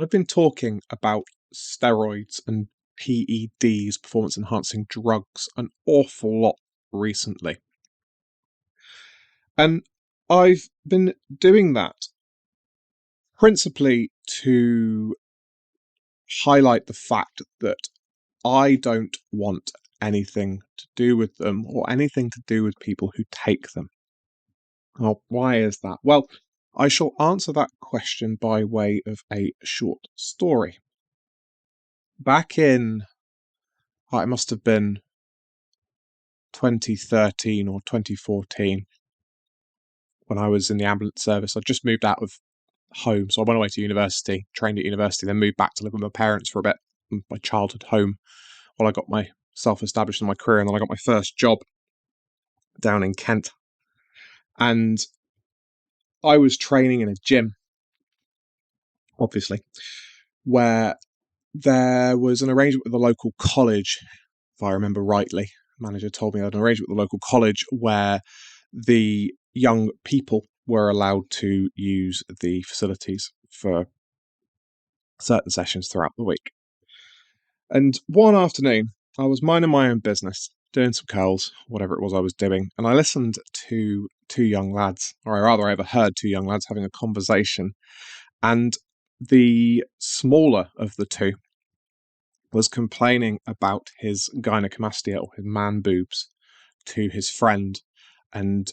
I've been talking about steroids and PEDs, performance enhancing drugs, an awful lot recently. And I've been doing that principally to highlight the fact that I don't want anything to do with them or anything to do with people who take them. Now, why is that? Well, I shall answer that question by way of a short story. Back in, it must have been 2013 or 2014, when I was in the ambulance service. I just moved out of home, so I went away to university, trained at university, then moved back to live with my parents for a bit, my childhood home, while I got myself established in my career, and then I got my first job down in Kent. And I was training in a gym, obviously, where there was an arrangement with the local college, if I remember rightly. The manager told me I had an arrangement with the local college where the young people were allowed to use the facilities for certain sessions throughout the week. And one afternoon, I was minding my own business, doing some curls, whatever it was I was doing, and I listened to two young lads, or rather I overheard two young lads having a conversation, and the smaller of the two was complaining about his gynecomastia, or his man boobs, to his friend, and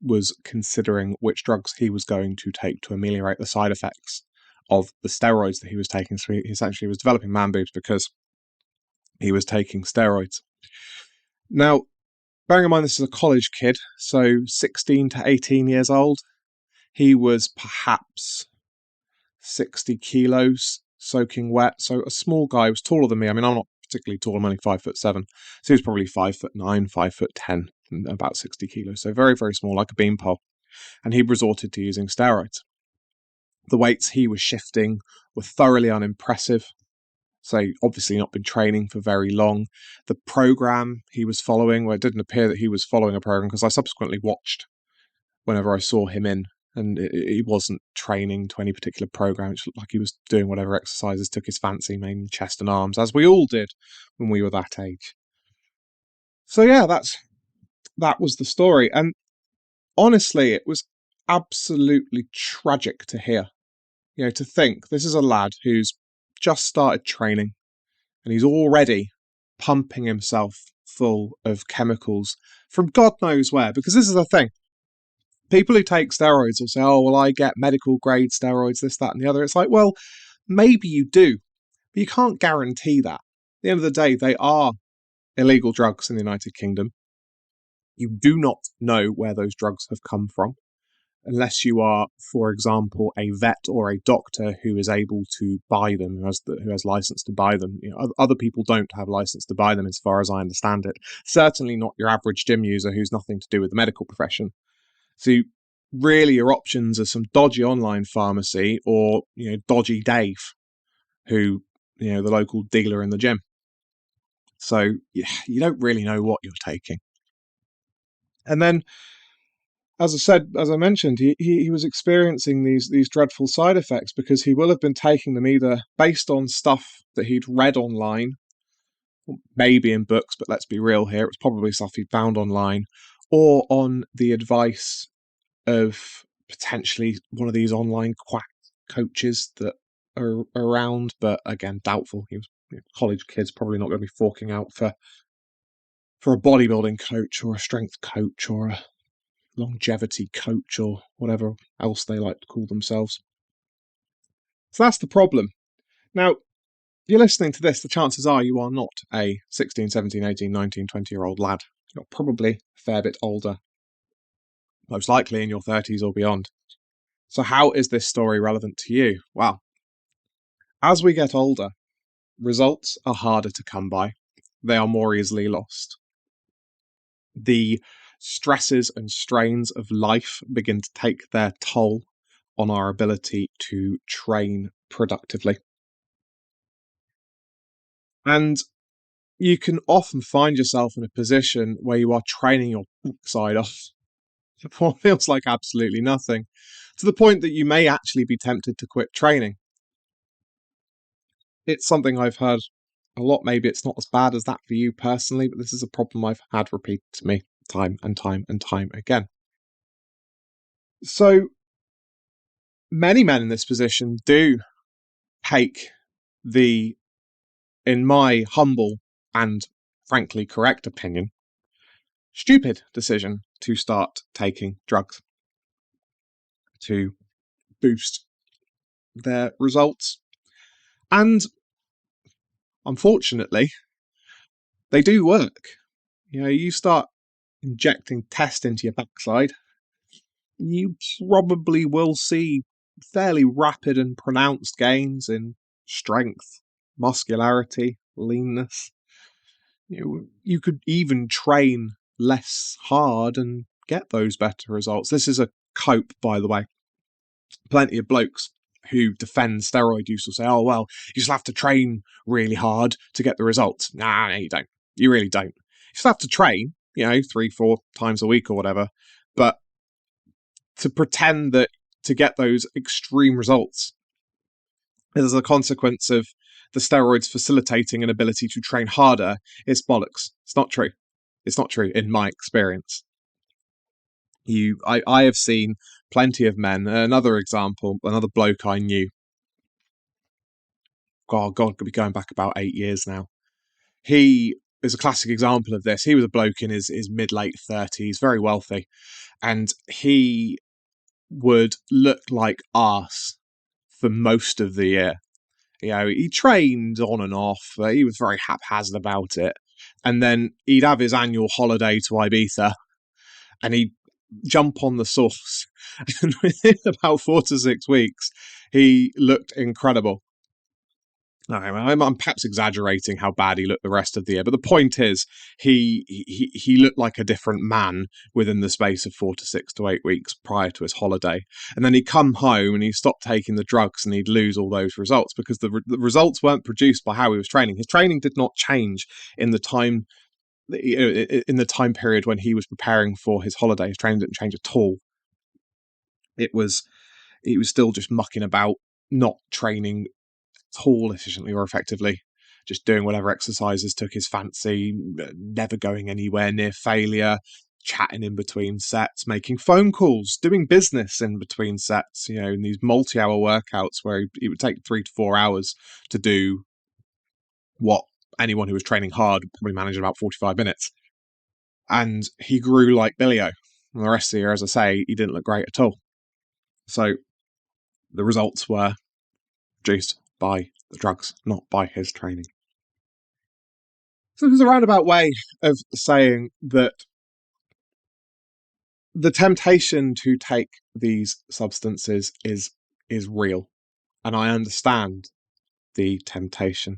was considering which drugs he was going to take to ameliorate the side effects of the steroids that he was taking. So he essentially was developing man boobs because he was taking steroids. Now, bearing in mind this is a college kid, so 16 to 18 years old, he was perhaps 60 kilos soaking wet. So a small guy. He was taller than me. I mean, I'm not particularly tall. I'm only 5'7". So he was probably 5'9", 5'10", and about 60 kilos. So very, very small, like a beanpole. And he resorted to using steroids. The weights he was shifting were thoroughly unimpressive. So obviously not been training for very long. The program he was following, well, it didn't appear that he was following a program, because I subsequently watched whenever I saw him in, and he wasn't training to any particular program. It looked like he was doing whatever exercises took his fancy, mainly chest and arms, as we all did when we were that age. So yeah, that was the story. And honestly, it was absolutely tragic to hear. To think this is a lad who's just started training, and he's already pumping himself full of chemicals from God knows where. Because this is the thing. People who take steroids will say, oh, well, I get medical grade steroids, this, that, and the other. It's like, well, maybe you do, but you can't guarantee that. At the end of the day, they are illegal drugs in the United Kingdom. You do not know where those drugs have come from, unless you are, for example, a vet or a doctor who is able to buy them, who has license to buy them. Other people don't have license to buy them, as far as I understand it. Certainly not your average gym user who's nothing to do with the medical profession. So really your options are some dodgy online pharmacy, or dodgy Dave, who the local dealer in the gym. So you don't really know what you're taking. And then, as I mentioned, he was experiencing these dreadful side effects because he will have been taking them either based on stuff that he'd read online, maybe in books, but let's be real here, it was probably stuff he'd found online, or on the advice of potentially one of these online quack coaches that are around, but again, doubtful. He was college kids, probably not going to be forking out for a bodybuilding coach or a strength coach or a longevity coach or whatever else they like to call themselves. So that's the problem. Now, you're listening to this, the chances are you are not a 16, 17, 18, 19, 20-year-old lad. You're probably a fair bit older, most likely in your 30s or beyond. So how is this story relevant to you? Well, as we get older, results are harder to come by. They are more easily lost. The stresses and strains of life begin to take their toll on our ability to train productively. And you can often find yourself in a position where you are training your side off for what feels like absolutely nothing, to the point that you may actually be tempted to quit training. it's something I've heard a lot. Maybe it's not as bad as that for you personally, but this is a problem I've had repeated to me time and time and time again. So many men in this position do take the, in my humble and frankly correct opinion, stupid decision to start taking drugs to boost their results. And unfortunately, they do work. You know, you start injecting test into your backside, you probably will see fairly rapid and pronounced gains in strength, muscularity, leanness. You could even train less hard and get those better results. This is a cope, by the way. Plenty of blokes who defend steroid use will say, oh, well, you just have to train really hard to get the results. Nah, no, you don't. You really don't. You just have to train, 3-4 times a week or whatever. But to pretend that to get those extreme results as a consequence of the steroids facilitating an ability to train harder, it's bollocks. It's not true. It's not true in my experience. I have seen plenty of men. Another example, another bloke I knew. God, could be going back about 8 years now. He is a classic example of this. He was a bloke in his mid-late 30s, very wealthy, and he would look like arse for most of the year. He trained on and off. He was very haphazard about it. And then he'd have his annual holiday to Ibiza and he'd jump on the sauce. And within about 4 to 6 weeks, he looked incredible. I'm perhaps exaggerating how bad he looked the rest of the year, but the point is, he looked like a different man within the space of 4 to 6 to 8 weeks prior to his holiday, and then he'd come home and he'd stop taking the drugs and he'd lose all those results because the results weren't produced by how he was training. His training did not change in the time period when he was preparing for his holiday. His training didn't change at all. He was still just mucking about, not training at all efficiently or effectively, just doing whatever exercises took his fancy, never going anywhere near failure, chatting in between sets, making phone calls, doing business in between sets, in these multi-hour workouts where it would take 3 to 4 hours to do what anyone who was training hard would probably manage in about 45 minutes. And he grew like Billy-O. And the rest of the year, as I say, he didn't look great at all. So the results were produced by the drugs, not by his training. So there's a roundabout way of saying that the temptation to take these substances is real, and I understand the temptation.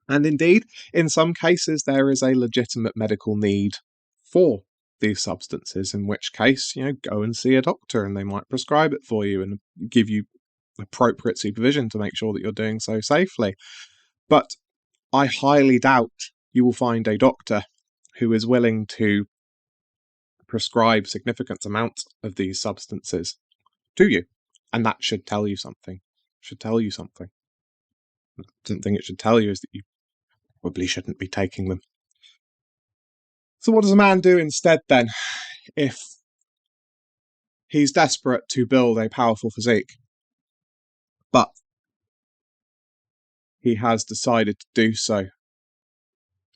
And indeed, in some cases, there is a legitimate medical need for these substances, in which case, go and see a doctor and they might prescribe it for you and give you appropriate supervision to make sure that you're doing so safely. But I highly doubt you will find a doctor who is willing to prescribe significant amounts of these substances to you. And that should tell you something. I don't think it should tell you is that you probably shouldn't be taking them. So what does a man do instead then, if he's desperate to build a powerful physique, but he has decided to do so,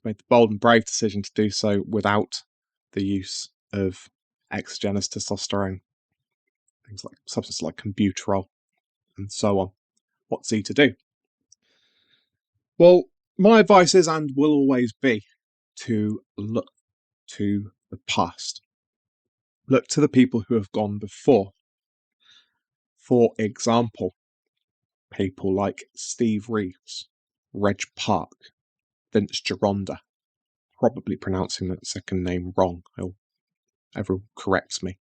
made the bold and brave decision to do so without the use of exogenous testosterone, things like substances like Combuterol and so on? What's he to do? Well, my advice is, and will always be, to look to the past. Look to the people who have gone before. For example, people like Steve Reeves, Reg Park, Vince Gironda. Probably pronouncing that second name wrong. Everyone corrects me.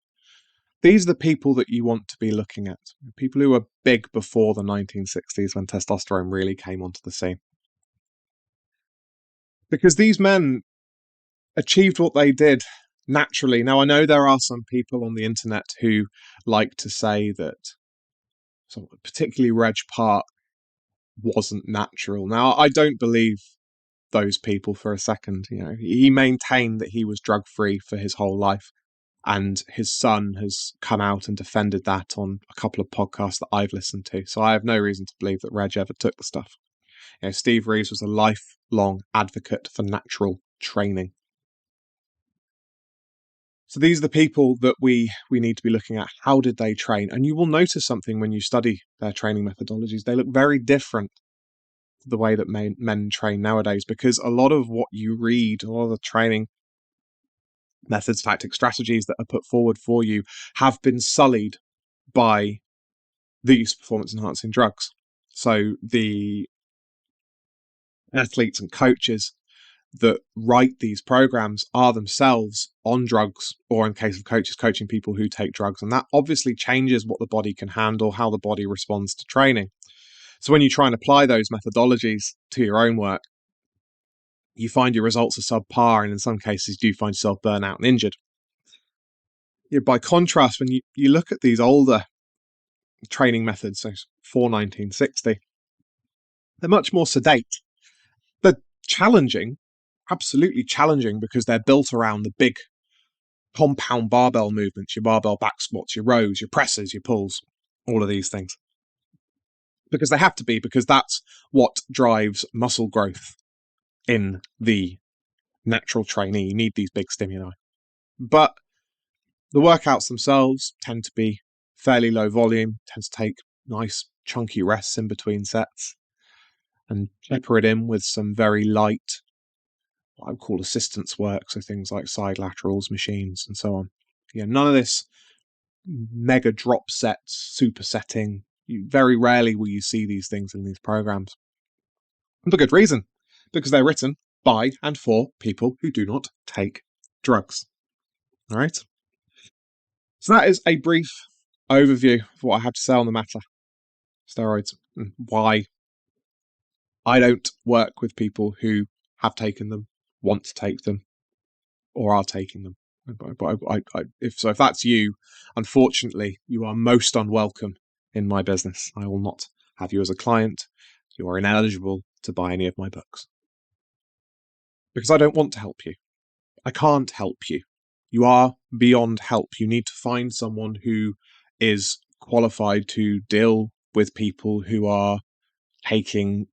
These are the people that you want to be looking at. People who were big before the 1960s when testosterone really came onto the scene. Because these men achieved what they did naturally. Now, I know there are some people on the internet who like to say that, particularly Reg Park, wasn't natural. Now, I don't believe those people for a second. He maintained that he was drug-free for his whole life, and his son has come out and defended that on a couple of podcasts that I've listened to. So I have no reason to believe that Reg ever took the stuff. Steve Reeves was a lifelong advocate for natural training. So these are the people that we need to be looking at. How did they train? And you will notice something when you study their training methodologies. They look very different to the way that men train nowadays, because a lot of what you read, a lot of the training methods, tactics, strategies that are put forward for you have been sullied by the use of performance-enhancing drugs. So the athletes and coaches that write these programs are themselves on drugs, or in case of coaches, coaching people who take drugs. And that obviously changes what the body can handle, how the body responds to training. So when you try and apply those methodologies to your own work, you find your results are subpar, and in some cases you find yourself burnt out and injured. By contrast, when you look at these older training methods, so before 1960, they're much more sedate. They're challenging, absolutely challenging, because they're built around the big compound barbell movements, your barbell back squats, your rows, your presses, your pulls, all of these things. Because they have to be, because that's what drives muscle growth in the natural trainee. You need these big stimuli. But the workouts themselves tend to be fairly low volume, tend to take nice chunky rests in between sets, and pepper it in with some very light, what I would call assistance work, so things like side laterals, machines, and so on. None of this mega drop sets, supersetting. Very rarely will you see these things in these programs. And for good reason, because they're written by and for people who do not take drugs. All right? So that is a brief overview of what I have to say on the matter. Steroids, and why I don't work with people who have taken them, want to take them, or are taking them. If that's you, unfortunately, you are most unwelcome in my business. I will not have you as a client. You are ineligible to buy any of my books. Because I don't want to help you. I can't help you. You are beyond help. You need to find someone who is qualified to deal with people who are taking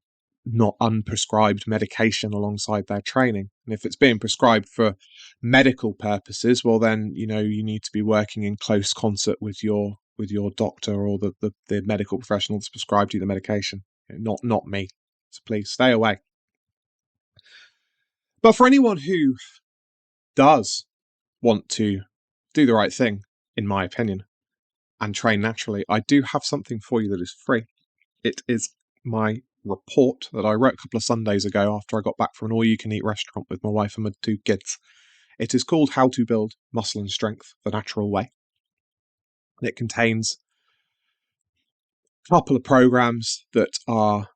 not unprescribed medication alongside their training. And if it's being prescribed for medical purposes, well then, you need to be working in close concert with your doctor or the medical professional that's prescribed you the medication, not me. So please stay away. But for anyone who does want to do the right thing, in my opinion, and train naturally, I do have something for you that is free. It is my report that I wrote a couple of Sundays ago after I got back from an all-you-can-eat restaurant with my wife and my 2 kids. It is called How to Build Muscle and Strength the Natural Way. It contains a couple of programs that are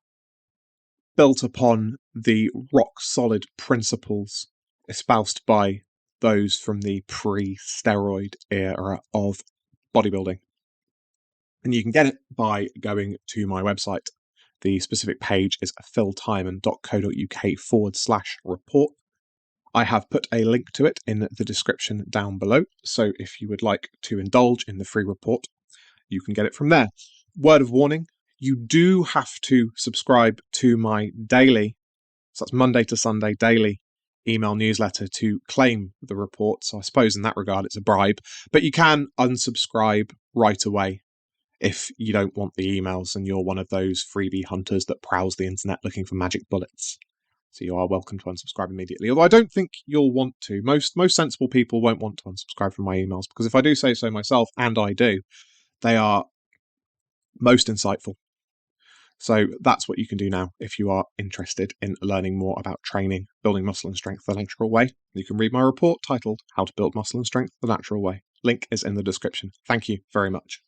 built upon the rock-solid principles espoused by those from the pre-steroid era of bodybuilding. And you can get it by going to my website. The specific page is philtimon.co.uk/report. I have put a link to it in the description down below. So if you would like to indulge in the free report, you can get it from there. Word of warning, you do have to subscribe to my daily, so that's Monday to Sunday daily email newsletter to claim the report. So I suppose in that regard, it's a bribe, but you can unsubscribe right away if you don't want the emails and you're one of those freebie hunters that prowls the internet looking for magic bullets. So you are welcome to unsubscribe immediately. Although I don't think you'll want to. Most sensible people won't want to unsubscribe from my emails, because if I do say so myself, and I do, they are most insightful. So that's what you can do now if you are interested in learning more about training, building muscle and strength the natural way. You can read my report titled How to Build Muscle and Strength the Natural Way. Link is in the description. Thank you very much.